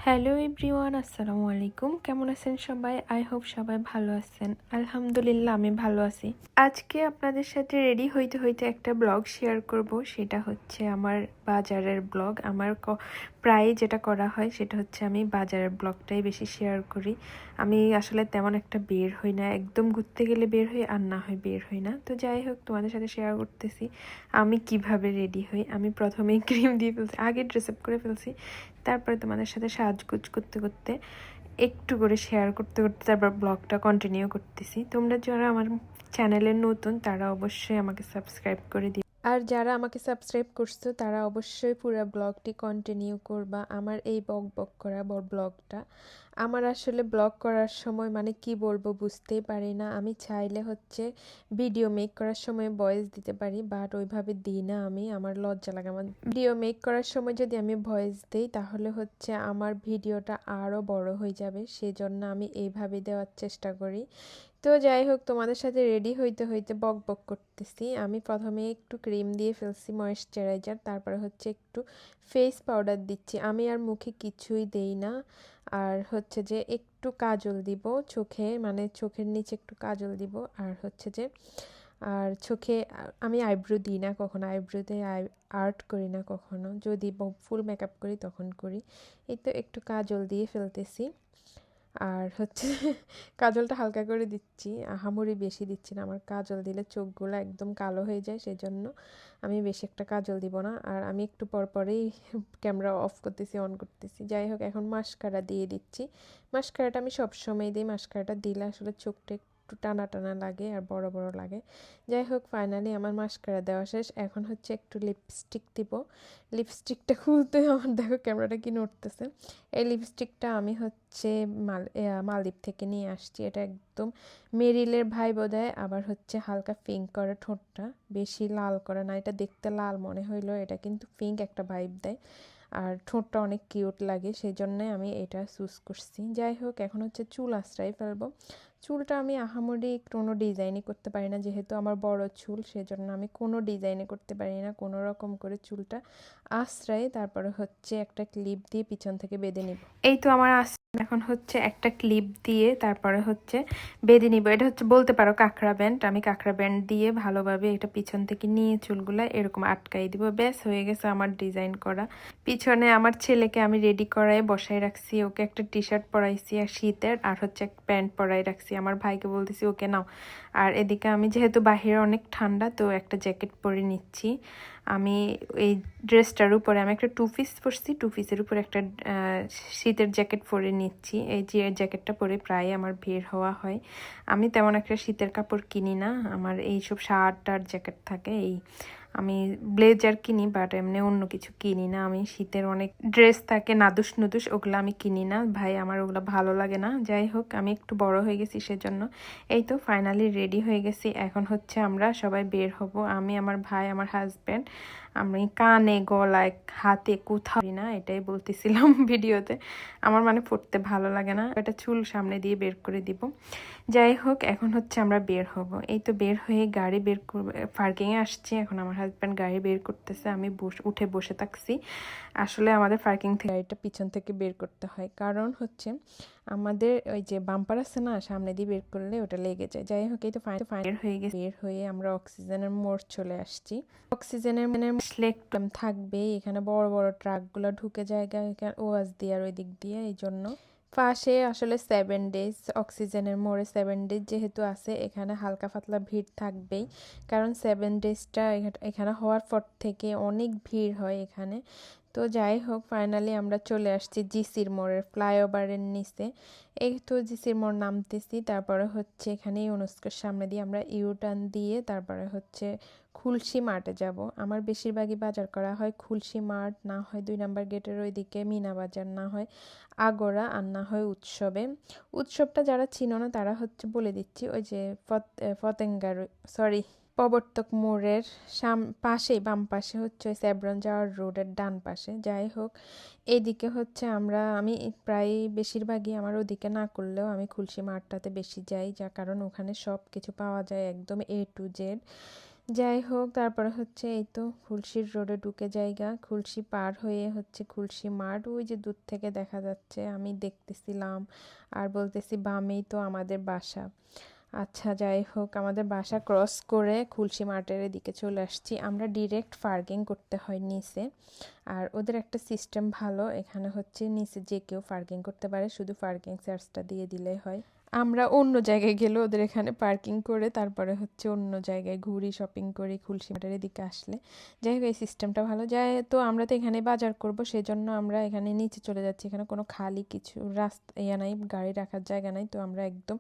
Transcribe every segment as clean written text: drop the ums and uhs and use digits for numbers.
Hello everyone, আসসালামু আলাইকুম। কেমন আছেন সবাই? আই হোপ সবাই ভালো আছেন। আলহামদুলিল্লাহ আমি ভালো আছি। আজকে আপনাদের সাথে রেডি হইতে হইতে একটা ব্লগ শেয়ার করব। সেটা হচ্ছে আমার বাজারের ব্লগ। আমার প্রায় যেটা করা হয় সেটা হচ্ছে আমি বাজারের ব্লগটাই বেশি শেয়ার করি। আমি আসলে তেমন একটা বের হই না, একদম ঘুরতে গেলে বের হই, আর না হয় বের হই না। তো যাই হোক, তোমাদের সাথে শেয়ার করতেছি আমি কিভাবে রেডি হই। আমি প্রথমেই ক্রিম দিয়ে ফেলছি, আগে ড্রেস আপ করে ফেলছি, তারপরে তোমাদের সাথে সাজগোজ করতে করতে একটু করে শেয়ার করতে করতে তারপর ব্লগটা কন্টিনিউ করতেছি। তোমরা যারা আমার চ্যানেলে নতুন তারা অবশ্যই আমাকে সাবস্ক্রাইব করে দিও, আর যারা আমাকে সাবস্ক্রাইব করছো তারা অবশ্যই পুরো ব্লগটি কন্টিনিউ করবা। আমার এই বক বক করা ব্লগটা আমার আসলে ব্লগ করার সময় মানে কি বলবো বুঝতেই পারি না। আমি চাইলে হচ্ছে ভিডিও মেক করার সময় ভয়েস দিতে পারি, বাট ওইভাবে দিই না। আমার লজ্জা লাগে। আমার ভিডিও মেক করার সময় যদি আমি ভয়েস দিই তাহলে হচ্ছে আমার ভিডিওটা আরও বড় হয়ে যাবে, সেজন্য আমি এইভাবে দেওয়ার চেষ্টা করি। তো যাই হোক, তোমাদের সাথে রেডি হইতে হইতে বক বক করতেছি। আমি প্রথমে একটু ক্রিম দিয়ে ফেলছি, ময়েশ্চারাইজার, তারপরে হচ্ছে একটু ফেস পাউডার দিচ্ছি। আমি আর মুখে কিছুই দেই না। আর হচ্ছে যে একটু কাজল দিব চোখে, মানে চোখের নিচে একটু কাজল দিব। আর হচ্ছে যে আর চোখে আমি আইব্রো দিই না কখনো, আইব্রোতে আর্ট করি না কখনো, যদি ফুল মেকআপ করি তখন করি। এই তো একটু কাজল দিয়ে ফেলতেছি। আর হচ্ছে কাজলটা হালকা করে দিচ্ছি, আহামরি বেশি দিচ্ছি না। আমার কাজল দিলে চোখগুলো একদম কালো হয়ে যায়, সেজন্য আমি বেশি একটা কাজল দিব না। আর আমি একটু পর পরেই ক্যামেরা অফ করতেছি, অন করতেছি। যাই হোক, এখন মাস্কারা দিয়ে দিচ্ছি। মাস্কারাটা আমি সবসময় দিই। মাস্কারাটা দিলে আসলে চোখটা একটু টানা টানা লাগে আর বড় বড় লাগে। যাই হোক, ফাইনালি আমার মাস্কারা দেওয়া শেষ। এখন হচ্ছে একটু লিপস্টিক দিব। লিপস্টিকটা খুলতে আমার দেখো ক্যামেরাটা কি নড়তেছে। এই লিপস্টিকটা আমি হচ্ছে মালদ্বীপ থেকে নিয়ে আসছি। এটা একদম মেরিলের ভাই বোধহয়, আবার হচ্ছে হালকা পিঙ্ক করে ঠোঁটটা, বেশি লাল করে না। এটা দেখতে লাল মনে হইলো, এটা কিন্তু পিঙ্ক একটা ভাইব দেয়। আর ঠোঁটটা অনেক কিউট লাগে, সেই জন্যে আমি এটা চুজ করছি। যাই হোক, এখন হচ্ছে চুল আঁচড়াই ফেলবো। চুলটা আমি আহামরি কোনো ডিজাইনই করতে পারি না, যেহেতু আমার বড় চুল, সেজন্য আমি কোনো ডিজাইনে করতে পারি না। কোনো রকম করে চুলটা আঁচড়াই তারপরে হচ্ছে একটা ক্লিপ দিয়ে পিছন থেকে বেঁধে নিব। এই তো আমার এখন হচ্ছে একটা ক্লিপ দিয়ে তারপরে হচ্ছে বেঁধে নিব। এটা হচ্ছে বলতে পারো কাঁকড়া ব্যান্ড। আমি কাঁকড়া ব্যান্ড দিয়ে ভালোভাবে এটা পিছন থেকে নিয়ে চুলগুলা এরকম আটকাই দিব। ব্যাস হয়ে গেছে আমার ডিজাইন করা। পিছনে আমার ছেলেকে আমি রেডি করায় বসাই রাখছি, ওকে একটা টি শার্ট পরাইছি আর শীতের, আর হচ্ছে এক প্যান্ট পরাই রাখছি। আমার ভাইকে বলতেছি ওকে নাও। আর এদিকে আমি যেহেতু বাহিরে অনেক ঠান্ডা, তো একটা জ্যাকেট পরে নিচ্ছি। আমি এই ড্রেসটার উপরে আমি একটা টু পিস পরছি, টু পিসের উপরে একটা শীতের জ্যাকেট পরে নিচ্ছি। এই যে জ্যাকেটটা পরে প্রায় আমার বের হওয়া হয়। আমি তেমন একটা শীতের কাপড় কিনি না, আমার এইসব শার্ট আর জ্যাকেট থাকে। আমি ব্লেজার কিনি, বাট এমনি অন্য কিছু কিনি না। আমি শীতের অনেক ড্রেস থাকে নাদুস নুদুস, ওগুলো আমি কিনি না ভাই, আমার ওগুলো ভালো লাগে না। যাই হোক, আমি একটু বড় হয়ে গেছি সেজন্য। এই তো ফাইনালি রেডি হয়ে গেছি। এখন হচ্ছে আমরা সবাই বের হব। আমি, আমার ভাই, আমার হাজব্যান্ড। আমি কানে গলায় হাতে কোথাও না, এটাই বলতেছিলাম ভিডিওতে। আমার মানে পড়তে ভালো লাগে না, এটা চুল সামনে দিয়ে বের করে দিব। যাই হোক, এখন হচ্ছে আমরা বের হব। এই তো বের হয়ে গাড়ি বের করবো, পার্কিংয়ে আসছি। এখন আমার হাজব্যান্ড গাড়ি বের করতেছে, আমি উঠে বসে থাকছি। আসলে আমাদের পার্কিং থেকে গাড়িটা পিছন থেকে বের করতে হয়, কারণ হচ্ছে আমাদের ওই যে বাম্পার আছে না, সামনে দিয়ে বের করলে ওটা লেগে যায়। যাই হোক, এই তো ফাইনাল হয়ে গেছে। বের হয়ে আমরা অক্সিজেনের মোড় চলে আসছি। অক্সিজেনের আসলে একটু থাকবেই, এখানে বড় বড় ট্রাকগুলো ঢুকে জায়গা এখানে ওয়াজ দিয়ে আর ওই দিক দিয়ে, এই জন্য পাশে আসলে 7 ডেজ অক্সিজেনের মোড়ে 7 ডেজ যেহেতু আছে, এখানে হালকা পাতলা ভিড় থাকবেই। কারণ 7 ডেজটা এখানে হওয়ার পর থেকে অনেক ভিড় হয় এখানে। তো যাই হোক, ফাইনালি আমরা চলে আসছি জিসির মোড়ের ফ্লাইওভারের নিচে। এই তো জিসির মোড় নামতেছি, তারপরে হচ্ছে এখানে ইউনেস্কোর সামনে দিয়ে আমরা ইউটার্ন দিয়ে তারপরে হচ্ছে খুলশি মার্টে যাব। আমার বেশিরভাগই বাজার করা হয় খুলশি মার্ট, না হয় 2 নম্বর গেটের ওইদিকে মিনা বাজার, না হয় আগোরা, আর না হয় উৎসবে। উৎসবটা যারা চিনো না তারা হচ্ছে বলে দিচ্ছি, ওই যে ফতেঙ্গার, সরি, প্রবর্তক মোড়ের পাশেই, বাম পাশে হচ্ছে ওই সেব্রন যাওয়ার রোডের ডান পাশে। যাই হোক, এদিকে হচ্ছে আমি প্রায় বেশিরভাগই আমার ওদিকে না করলেও আমি খুলশি মার্টটাতে বেশি যাই, যা কারণ ওখানে সব কিছু পাওয়া যায় একদম A to Z। যাই হোক, তারপরে হচ্ছে এই তো খুলশির রোডে ঢুকে জায়গা, খুলশি পার হয়ে হচ্ছে খুলশি মাঠ, ওই যে দূর থেকে দেখা যাচ্ছে, আমি দেখতেছিলাম আর বলতেছি বামেই তো আমাদের বাসা। আচ্ছা যাই হোক, আমাদের বাসা ক্রস করে খুলশি মাঠের এদিকে চলে আসছি। আমরা ডিরেক্ট পার্কিং করতে হয় নিচে, আর ওদের একটা সিস্টেম ভালো, এখানে হচ্ছে নিচে যে কেউ পার্কিং করতে পারে, শুধু পার্কিং চার্জটা দিয়ে দিলেই হয়। আমরা অন্য জায়গায় গেলে ওদের এখানে পার্কিং করে তারপরে হচ্ছে অন্য জায়গায় ঘুরি, শপিং করি খুলশি মাঠের এদিকে আসলে। যাই হোক, এই সিস্টেমটা ভালো। যাই তো আমরা তো এখানে বাজার করব, সেজন্য আমরা এখানে নিচে চলে যাচ্ছি। এখানে কোনো খালি কিছু রাস্তা নাই, গাড়ি রাখার জায়গা নাই, তো আমরা একদম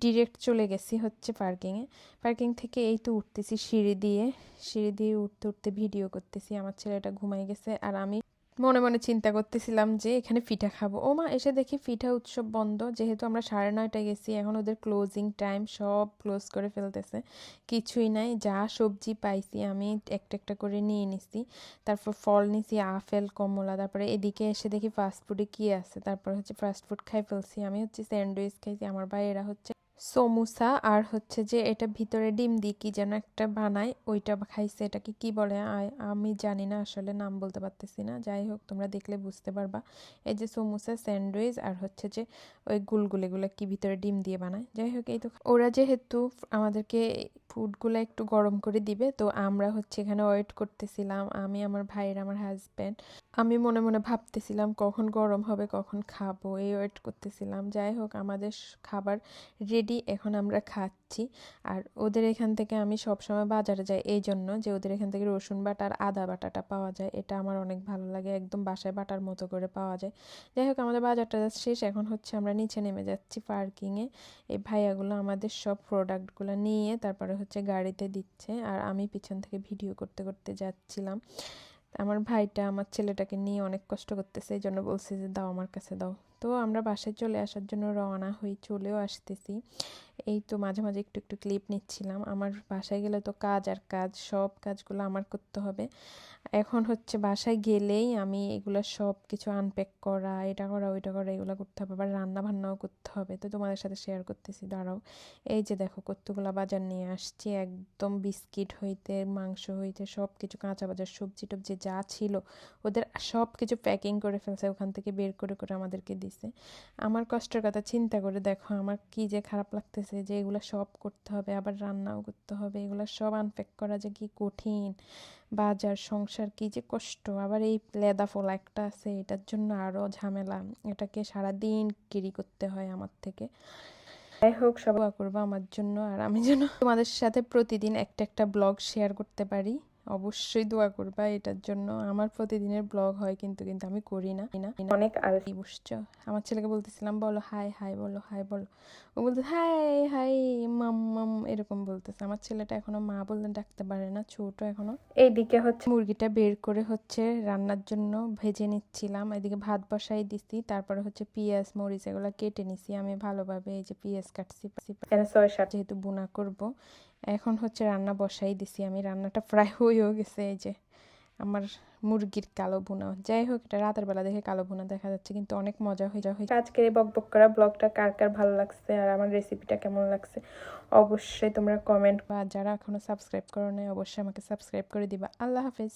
ডিরেক্ট চলে গেছি হচ্ছে পার্কিংয়ে। পার্কিং থেকে এই তো উঠতেছি সিঁড়ি দিয়ে উঠতে উঠতে ভিডিও করতেছি। আমার ছেলেটা ঘুমাই গেছে আর আমি মনে মনে চিন্তা করতেছিলাম যে এখানে পিঠা খাবো। ও মা, এসে দেখি পিঠা উৎসব বন্ধ, যেহেতু আমরা 9:30টায় গেছি, এখন ওদের ক্লোজিং টাইম, সব ক্লোজ করে ফেলতেছে, কিছুই নাই। যা সবজি পাইছি আমি একটা একটা করে নিয়ে নিছি, তারপর ফল নিছি, আপেল, কমলা। তারপরে এদিকে এসে দেখি ফাস্টফুডে কি আছে, তারপর হচ্ছে ফাস্টফুড খাই ফেলছি। আমি হচ্ছে স্যান্ডউইচ খাইছি, আমার ভাইয়েরা হচ্ছে সমুসা, আর হচ্ছে যে এটা ভিতরে ডিম দিয়ে কি যেন একটা বানায়, ওইটা খাইছে। এটাকে কি বলে আমি জানি না, আসলে নাম বলতে পারতেছি না। যাই হোক, তোমরা দেখলে বুঝতে পারবা। এই যে সমুসা, স্যান্ডউইচ, আর হচ্ছে যে ওই গুলগুলেগুলো কি ভিতরে ডিম দিয়ে বানায়। যাই হোক, এই তো ওরা যেহেতু আমাদেরকে ফুডগুলো একটু গরম করে দিবে, তো আমরা হচ্ছে এখানে ওয়েট করতেছিলাম, আমি, আমার ভাইয়ের, আমার হাজব্যান্ড। আমি মনে মনে ভাবতেছিলাম কখন গরম হবে, কখন খাবো, এই ওয়েট করতেছিলাম। যাই হোক, আমাদের খাবার রেডি, এখন আমরা খাচ্ছি। আর ওদের এখান থেকে আমি সবসময় বাজারে যাই এই জন্য যে ওদের এখান থেকে রসুন বাটা আর আদা বাটাটা পাওয়া যায়, এটা আমার অনেক ভালো লাগে, একদম বাসায় বাটার মতো করে পাওয়া যায়। যাই হোক, আমাদের বাজারটা শেষ, এখন হচ্ছে আমরা নিচে নেমে যাচ্ছি পার্কিংয়ে। এই ভাইয়াগুলো আমাদের সব প্রোডাক্টগুলো নিয়ে তারপরে হচ্ছে গাড়িতে দিচ্ছে, আর আমি পিছন থেকে ভিডিও করতে করতে যাচ্ছিলাম। আমার ভাইটা আমার ছেলেটাকে নিয়ে অনেক কষ্ট করতেছে, এই জন্য বলছে যে দাও, আমার কাছে দাও। তো আমরা বাসায় চলে আসার জন্য রওনা হই, চলেও আসতেছি। এই তো মাঝে মাঝে একটু একটু ক্লিপ নিচ্ছিলাম। আমার বাসায় গেলে তো কাজ আর কাজ, সব কাজগুলো আমার করতে হবে। এখন হচ্ছে বাসায় গেলেই আমি এগুলো সব কিছু আনপ্যাক করা, এটা করা, ওইটা করা, এগুলো করতে হবে, আবার রান্না বান্নাও করতে হবে। তো তোমাদের সাথে শেয়ার করতেছি, দাঁড়াও। এই যে দেখো কতগুলো বাজার নিয়ে আসছি, একদম বিস্কিট হইতে মাংস হইতে সব কিছু, কাঁচা বাজার, সবজি টবজি যা ছিল ওদের সব কিছু প্যাকিং করে ফেলছে, ওখান থেকে বের করে করে আমাদেরকে দিছে। আমার কষ্টের কথা চিন্তা করে দেখো আমার কি যে খারাপ লাগতেছে, যে এগুলো সব করতে হবে, আবার রান্নাও করতে হবে, এগুলো সব আনপ্যাক করা যে কি কঠিন, বাজার সংসার কি যে কষ্ট। আবার এই লেদা ফোলা একটা আছে, এটার জন্য আরও ঝামেলা, এটাকে সারাদিন ক্যারি করতে হয় আমার থেকে। যাই হোক, সবাই দোয়া করবো আমার জন্য, আর আমি যেন তোমাদের সাথে প্রতিদিন একটা একটা ব্লগ শেয়ার করতে পারি। অবশ্যই দোয়া করবা এটার জন্য। আমার প্রতিদিনের ব্লগ হয়, কিন্তু কিন্তু আমি করি না, অনেক আলসি, বুঝছো। আমার ছেলেকে বলতেছিলাম বলো হাই হাই, বলো হাই, বলো। ও বলতে হাই হাই মাম মাম এরকম বলতেছে। আমার ছেলেটা এখনো মা বলতে ডাকতে পারে না, ছোট এখনো। এইদিকে হচ্ছে মুরগিটা বের করে হচ্ছে রান্নার জন্য ভেজে নিচ্ছিলাম, এদিকে ভাত বসাই দিছি, তারপরে হচ্ছে পেঁয়াজ মরিচ এগুলো কেটে নিছি আমি ভালোভাবে। এই যে পেঁয়াজ কাটছি, 6-7 যেহেতু বোনা করব। এখন হচ্ছে রান্না বসাই দিছি আমি, রান্নাটা প্রায় হয়েও গেছে। এই যে আমার মুরগির কালো ভুনা। যাই হোক, এটা রাতের বেলা দেখে কালো ভুনা দেখা যাচ্ছে, কিন্তু অনেক মজা হয়ে যায়। আজকের এই বকবক করা ব্লগটা কার কার ভালো লাগছে আর আমার রেসিপিটা কেমন লাগছে অবশ্যই তোমরা কমেন্ট, বা যারা এখনো সাবস্ক্রাইব করো নাই অবশ্যই আমাকে সাবস্ক্রাইব করে দিবা। আল্লাহ হাফেজ।